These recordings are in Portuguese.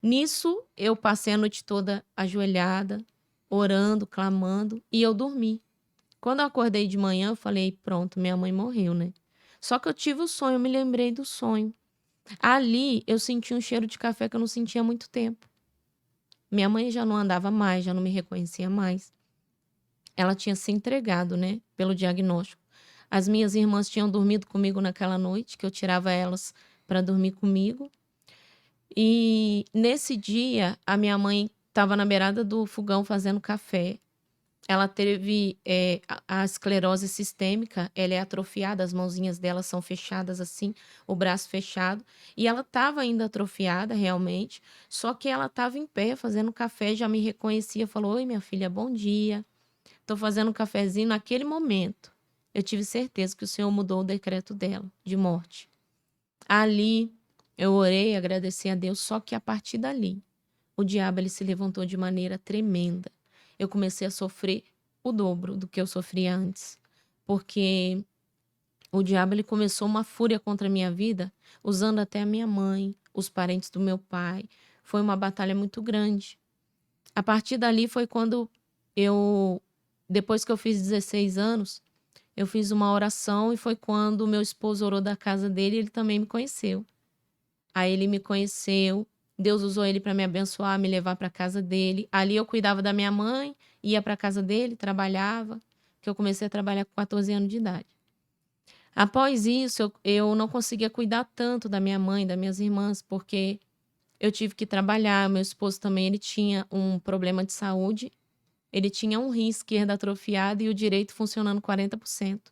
Nisso, eu passei a noite toda ajoelhada, orando, clamando, e eu dormi. Quando eu acordei de manhã, eu falei: "Pronto, minha mãe morreu, né". Só que eu tive o sonho, eu me lembrei do sonho. Ali, eu senti um cheiro de café que eu não sentia há muito tempo. Minha mãe já não andava mais, já não me reconhecia mais. Ela tinha se entregado, né, pelo diagnóstico. As minhas irmãs tinham dormido comigo naquela noite, que eu tirava elas para dormir comigo. E nesse dia, a minha mãe estava na beirada do fogão fazendo café. Ela teve, a esclerose sistêmica, ela é atrofiada, as mãozinhas dela são fechadas assim, o braço fechado, e ela estava ainda atrofiada realmente, só que ela estava em pé fazendo café, já me reconhecia, falou: "Oi minha filha, bom dia, tô fazendo um cafezinho". Naquele momento, eu tive certeza que o Senhor mudou o decreto dela, de morte. Ali, eu orei, agradeci a Deus, só que a partir dali, o diabo ele se levantou de maneira tremenda. Eu comecei a sofrer o dobro do que eu sofria antes, porque o diabo ele começou uma fúria contra a minha vida, usando até a minha mãe, os parentes do meu pai. Foi uma batalha muito grande. A partir dali foi quando eu depois que eu fiz 16 anos, eu fiz uma oração e foi quando o meu esposo orou da casa dele e ele também me conheceu. Aí ele me conheceu, Deus usou ele para me abençoar, me levar para casa dele. Ali eu cuidava da minha mãe, ia para casa dele, trabalhava, que eu comecei a trabalhar com 14 anos de idade. Após isso, eu não conseguia cuidar tanto da minha mãe, das minhas irmãs, porque eu tive que trabalhar. Meu esposo também, ele tinha um problema de saúde, ele tinha um rim esquerdo atrofiado e o direito funcionando 40%.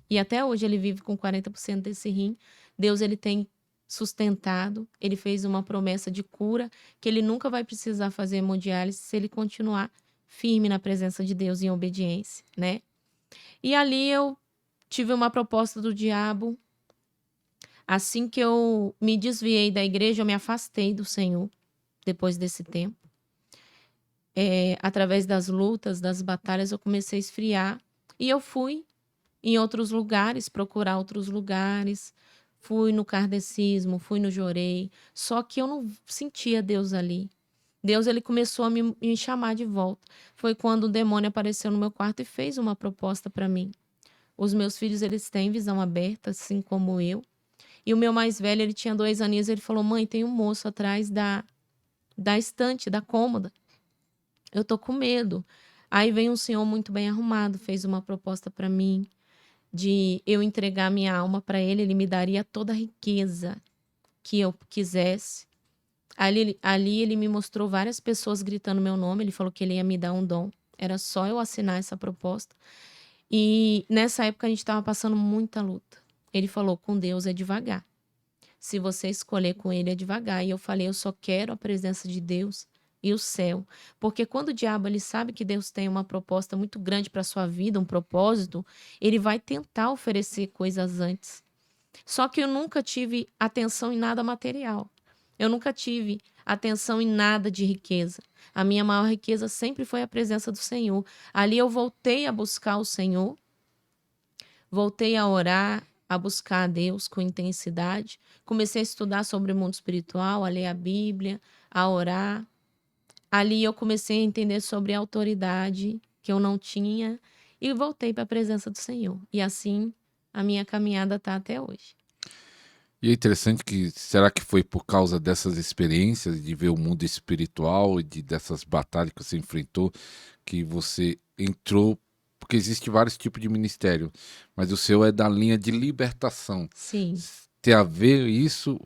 E até hoje ele vive com 40% desse rim. Deus ele tem sustentado, ele fez uma promessa de cura, que ele nunca vai precisar fazer hemodiálise se ele continuar firme na presença de Deus em obediência, né. E ali eu tive uma proposta do diabo, assim que eu me desviei da igreja, eu me afastei do Senhor, depois desse tempo. Através das lutas, das batalhas, eu comecei a esfriar, e eu fui em outros lugares, procurar outros lugares. Fui no kardecismo, fui no jorei, só que eu não sentia Deus ali. Deus ele começou a me chamar de volta. Foi quando o demônio apareceu no meu quarto e fez uma proposta para mim. Os meus filhos eles têm visão aberta, assim como eu. E o meu mais velho, ele tinha 2 aninhos, ele falou: "Mãe, tem um moço atrás da estante, da cômoda. Eu tô com medo". Aí vem um senhor muito bem arrumado, fez uma proposta para mim de eu entregar minha alma para ele, ele me daria toda a riqueza que eu quisesse. Ali ele me mostrou várias pessoas gritando meu nome, ele falou que ele ia me dar um dom, era só eu assinar essa proposta. E nessa época a gente estava passando muita luta. Ele falou: "Com Deus é devagar, se você escolher com ele é devagar". E eu falei: "Eu só quero a presença de Deus e o céu", porque quando o diabo ele sabe que Deus tem uma proposta muito grande para sua vida, um propósito, ele vai tentar oferecer coisas antes. Só que eu nunca tive atenção em nada material. Eu nunca tive atenção em nada de riqueza. A minha maior riqueza sempre foi a presença do Senhor. Ali eu voltei a buscar o Senhor, voltei a orar, a buscar a Deus com intensidade. Comecei a estudar sobre o mundo espiritual, a ler a Bíblia, a orar. Ali eu comecei a entender sobre a autoridade que eu não tinha e voltei para a presença do Senhor. E assim a minha caminhada está até hoje. E é interessante que será que foi por causa dessas experiências de ver o mundo espiritual e dessas batalhas que você enfrentou, que você entrou porque existe vários tipos de ministério, mas o seu é da linha de libertação. Sim. Tem a ver isso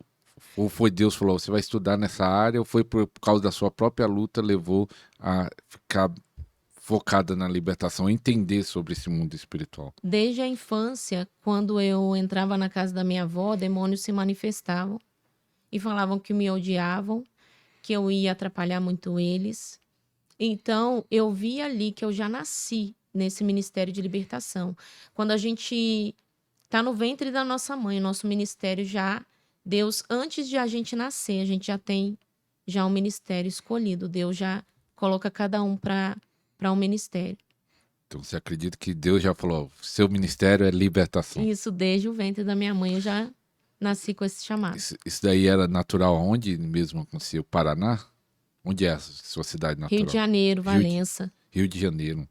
ou foi Deus que falou: "Você vai estudar nessa área", ou foi por causa da sua própria luta levou a ficar focada na libertação, entender sobre esse mundo espiritual? Desde a infância, quando eu entrava na casa da minha avó, demônios se manifestavam e falavam que me odiavam, que eu ia atrapalhar muito eles. Então, eu vi ali que eu já nasci nesse ministério de libertação. Quando a gente tá no ventre da nossa mãe, o nosso ministério já Deus, antes de a gente nascer, a gente já tem já um ministério escolhido. Deus já coloca cada um para um ministério. Então você acredita que Deus já falou: "Seu ministério é libertação". Isso desde o ventre da minha mãe, eu já nasci com esse chamado. Isso daí era natural aonde mesmo acontecia? O Paraná? Onde é a sua cidade Rio de natural? Janeiro, Rio de, Valença. Rio de Janeiro.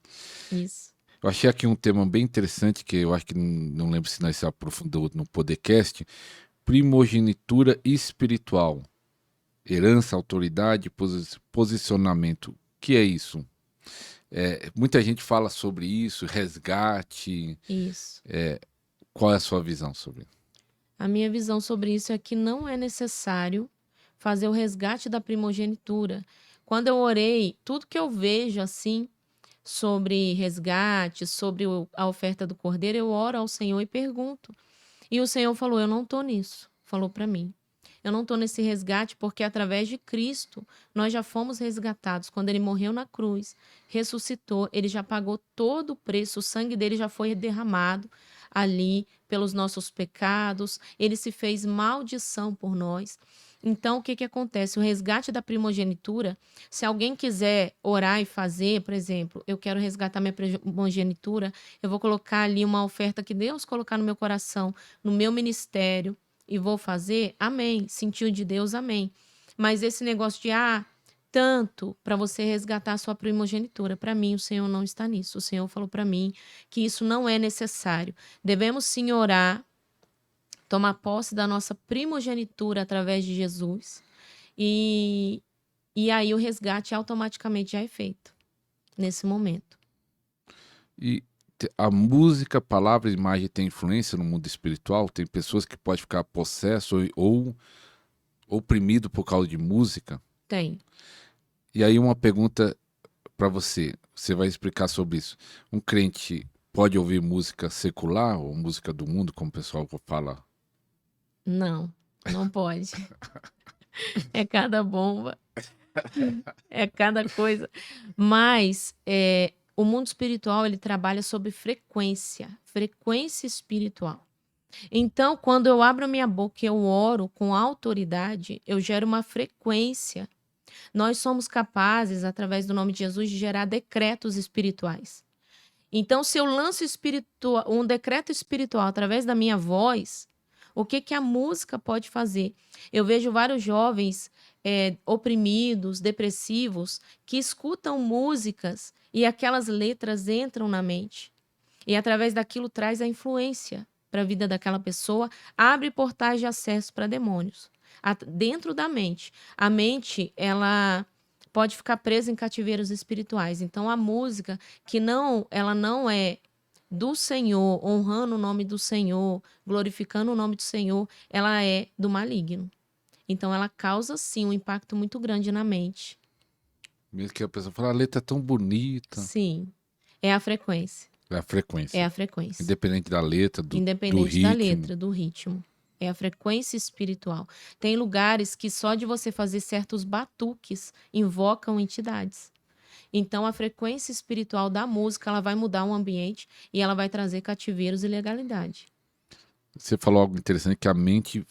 Isso. Eu achei aqui um tema bem interessante, que eu acho que não lembro se nós se aprofundou no podcast. Primogenitura espiritual. Herança, autoridade, posicionamento. O que é isso? Muita gente fala sobre isso, resgate. Isso. Qual é a sua visão sobre isso? A minha visão sobre isso é que não é necessário fazer o resgate da primogenitura. Quando eu orei, tudo que eu vejo assim sobre resgate, sobre a oferta do cordeiro, eu oro ao Senhor e pergunto. E o Senhor falou: eu não estou nisso. Falou para mim. Eu não estou nesse resgate porque através de Cristo nós já fomos resgatados. Quando ele morreu na cruz, ressuscitou, ele já pagou todo o preço, o sangue dele já foi derramado ali pelos nossos pecados, ele se fez maldição por nós. Então, o que que acontece? O resgate da primogenitura, se alguém quiser orar e fazer, por exemplo, eu quero resgatar minha primogenitura, eu vou colocar ali uma oferta que Deus colocar no meu coração, no meu ministério, e vou fazer, amém. Sentiu de Deus, amém. Mas esse negócio de, tanto para você resgatar a sua primogenitura, para mim o Senhor não está nisso. O Senhor falou para mim que isso não é necessário. Devemos sim orar, tomar posse da nossa primogenitura através de Jesus, e aí o resgate automaticamente já é feito nesse momento. E a música, palavra e imagem tem influência no mundo espiritual? Tem pessoas que podem ficar possesso ou oprimido por causa de música? Tem. E aí uma pergunta para você, você vai explicar sobre isso. Um crente pode ouvir música secular ou música do mundo, como o pessoal fala? Não, não pode. É cada bomba, é cada coisa. Mas o mundo espiritual, ele trabalha sobre frequência espiritual. Então, quando eu abro a minha boca e eu oro com autoridade, eu gero uma frequência. Nós somos capazes, através do nome de Jesus, de gerar decretos espirituais. Então, se eu lanço um decreto espiritual através da minha voz, o que que a música pode fazer? Eu vejo vários jovens oprimidos, depressivos, que escutam músicas e aquelas letras entram na mente. E através daquilo traz a influência para a vida daquela pessoa, abre portais de acesso para demônios. Dentro da mente. A mente, ela pode ficar presa em cativeiros espirituais. Então, a música, ela não é do Senhor, honrando o nome do Senhor, glorificando o nome do Senhor, ela é do maligno. Então, ela causa, sim, um impacto muito grande na mente. Mesmo que a pessoa fale, a letra é tão bonita. Sim, é a frequência. É a frequência. É a frequência. Independente da letra, do Independente ritmo. da letra, do ritmo. É a frequência espiritual. Tem lugares que só de você fazer certos batuques invocam entidades. Então, a frequência espiritual da música, ela vai mudar o ambiente e ela vai trazer cativeiros e legalidade. Você falou algo interessante, que a mente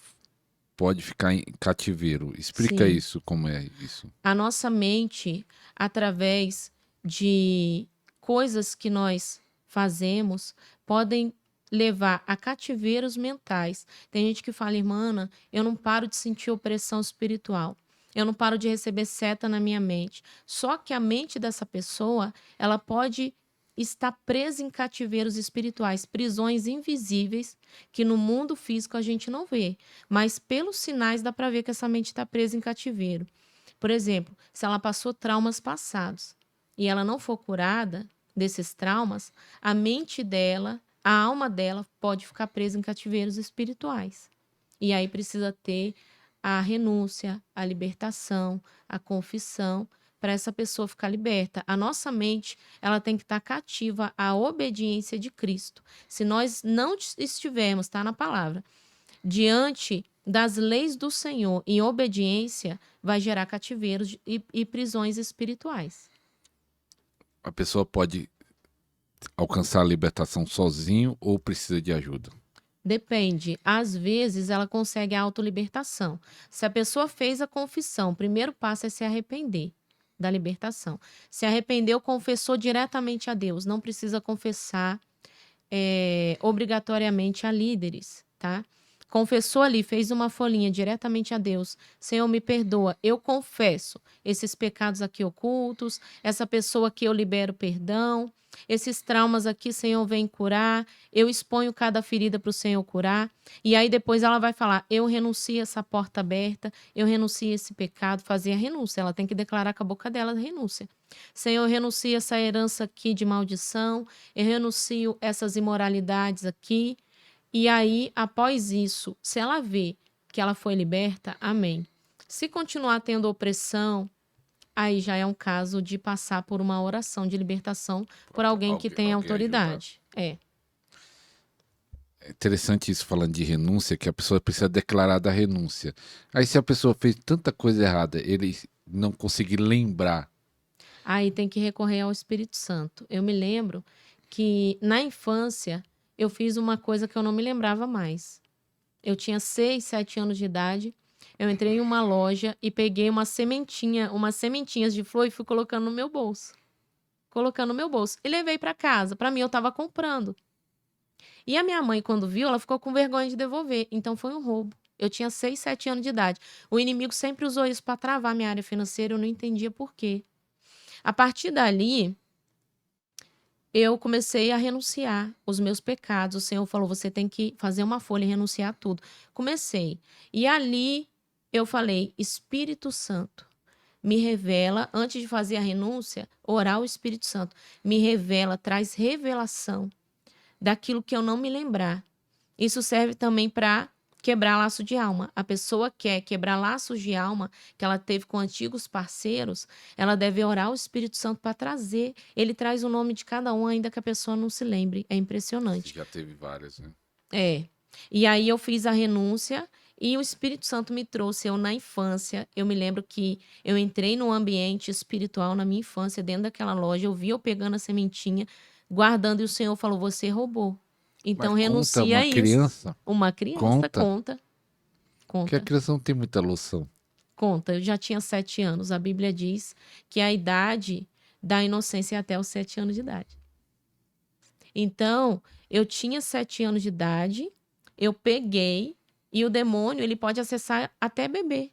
pode ficar em cativeiro. Explica Sim. isso, como é isso. A nossa mente, através de coisas que nós fazemos, podem levar a cativeiros mentais. Tem gente que fala, irmã Ana, eu não paro de sentir opressão espiritual. Eu não paro de receber seta na minha mente. Só que a mente dessa pessoa, ela pode estar presa em cativeiros espirituais, prisões invisíveis que no mundo físico a gente não vê. Mas pelos sinais dá para ver que essa mente está presa em cativeiro. Por exemplo, se ela passou traumas passados e ela não for curada desses traumas, a mente dela, a alma dela pode ficar presa em cativeiros espirituais. E aí precisa ter a renúncia, a libertação, a confissão, para essa pessoa ficar liberta. A nossa mente, ela tem que estar cativa à obediência de Cristo. Se nós não estivermos, está na palavra, diante das leis do Senhor em obediência, vai gerar cativeiros e prisões espirituais. A pessoa pode alcançar a libertação sozinho ou precisa de ajuda? Depende. Às vezes, ela consegue a autolibertação. Se a pessoa fez a confissão, o primeiro passo é se arrepender da libertação. Se arrependeu, confessou diretamente a Deus. Não precisa confessar obrigatoriamente a líderes, tá? confessou ali, fez uma folhinha diretamente a Deus. Senhor, me perdoa. Eu confesso esses pecados aqui ocultos, essa pessoa que eu libero perdão, esses traumas aqui, Senhor, vem curar. Eu exponho cada ferida para o Senhor curar. E aí depois ela vai falar: eu renuncio a essa porta aberta, eu renuncio a esse pecado, fazer a renúncia. Ela tem que declarar com a boca dela a renúncia. Senhor, eu renuncio a essa herança aqui de maldição, eu renuncio essas imoralidades aqui. E aí, após isso, se ela vê que ela foi liberta, amém. Se continuar tendo opressão, aí já é um caso de passar por uma oração de libertação por alguém que tem Alguém ajudar. autoridade. É. É interessante isso falando de renúncia, que a pessoa precisa declarar da renúncia. Aí se a pessoa fez tanta coisa errada, ele não conseguir lembrar. Aí tem que recorrer ao Espírito Santo. Eu me lembro que na infância eu fiz uma coisa que eu não me lembrava mais. Eu tinha 6, 7 anos de idade. Eu entrei em uma loja e peguei umas sementinhas de flor e fui colocando no meu bolso. Colocando no meu bolso. E levei para casa. Para mim, eu estava comprando. E a minha mãe, quando viu, ela ficou com vergonha de devolver. Então foi um roubo. Eu tinha 6, 7 anos de idade. O inimigo sempre usou isso para travar minha área financeira. Eu não entendia por quê. A partir dali, eu comecei a renunciar os meus pecados. O Senhor falou: você tem que fazer uma folha e renunciar a tudo. Comecei. E ali eu falei: Espírito Santo, me revela, antes de fazer a renúncia, orar ao Espírito Santo. Me revela, traz revelação daquilo que eu não me lembrar. Isso serve também para quebrar laço de alma. A pessoa quer quebrar laços de alma que ela teve com antigos parceiros, ela deve orar ao Espírito Santo para trazer. Ele traz o nome de cada um, ainda que a pessoa não se lembre. É impressionante. Já teve várias, né? É. E aí eu fiz a renúncia e o Espírito Santo me trouxe. Eu na infância, eu me lembro que eu entrei num ambiente espiritual na minha infância, dentro daquela loja, eu vi eu pegando a sementinha, guardando, e o Senhor falou: você roubou. Então Mas conta renuncia uma a isso. criança, Uma criança conta, que a conta. criança não tem muita noção. Conta. Eu já tinha 7 anos. A Bíblia diz que a idade da inocência é até os 7 anos de idade. Então, eu tinha 7 anos de idade, eu peguei, e o demônio, ele pode acessar até bebê,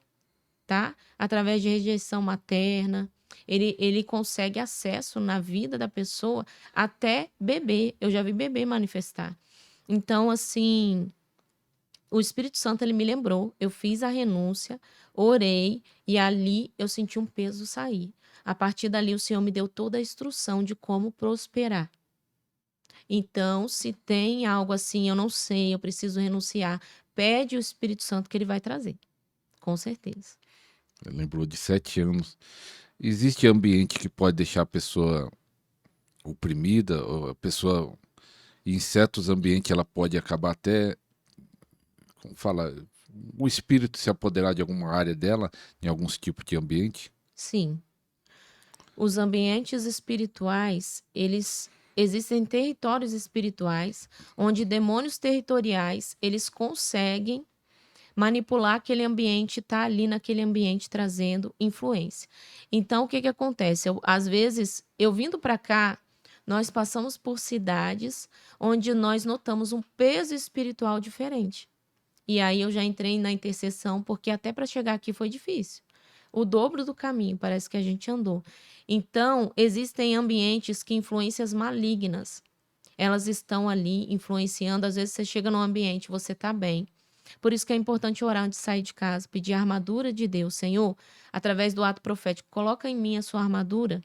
tá? Através de rejeição materna. Ele consegue acesso na vida da pessoa até bebê. Eu já vi bebê manifestar. Então, assim, o Espírito Santo, ele me lembrou. Eu fiz a renúncia, orei, e ali eu senti um peso sair. A partir dali, o Senhor me deu toda a instrução de como prosperar. Então, se tem algo assim, eu não sei, eu preciso renunciar, pede o Espírito Santo que ele vai trazer. Com certeza. Lembrou de 7 anos. Existe ambiente que pode deixar a pessoa oprimida, ou a pessoa, em certos ambientes, ela pode acabar até, como fala, o espírito se apoderar de alguma área dela, em alguns tipos de ambiente. Sim. Os ambientes espirituais, eles existem territórios espirituais onde demônios territoriais, eles conseguem manipular aquele ambiente, tá ali naquele ambiente trazendo influência. Então, o que que acontece? Às vezes, eu vindo para cá, nós passamos por cidades onde nós notamos um peso espiritual diferente. E aí eu já entrei na intercessão, porque até para chegar aqui foi difícil. O dobro do caminho parece que a gente andou. Então, existem ambientes que influências malignas, elas estão ali influenciando. Às vezes você chega num ambiente, você está bem. Por isso que é importante orar antes de sair de casa, pedir a armadura de Deus. Senhor, através do ato profético, coloca em mim a sua armadura.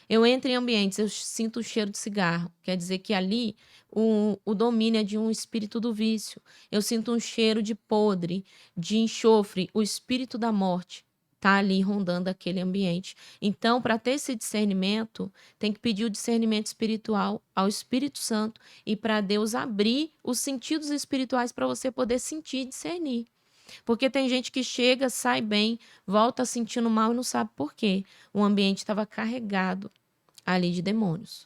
Eu entro em ambientes, eu sinto o cheiro de cigarro. Quer dizer que ali o domínio é de um espírito do vício. Eu sinto um cheiro de podre, de enxofre, o espírito da morte está ali rondando aquele ambiente. Então, para ter esse discernimento, tem que pedir o discernimento espiritual ao Espírito Santo e para Deus abrir os sentidos espirituais para você poder sentir e discernir. Porque tem gente que chega, sai bem, volta sentindo mal e não sabe por quê. O ambiente estava carregado ali de demônios.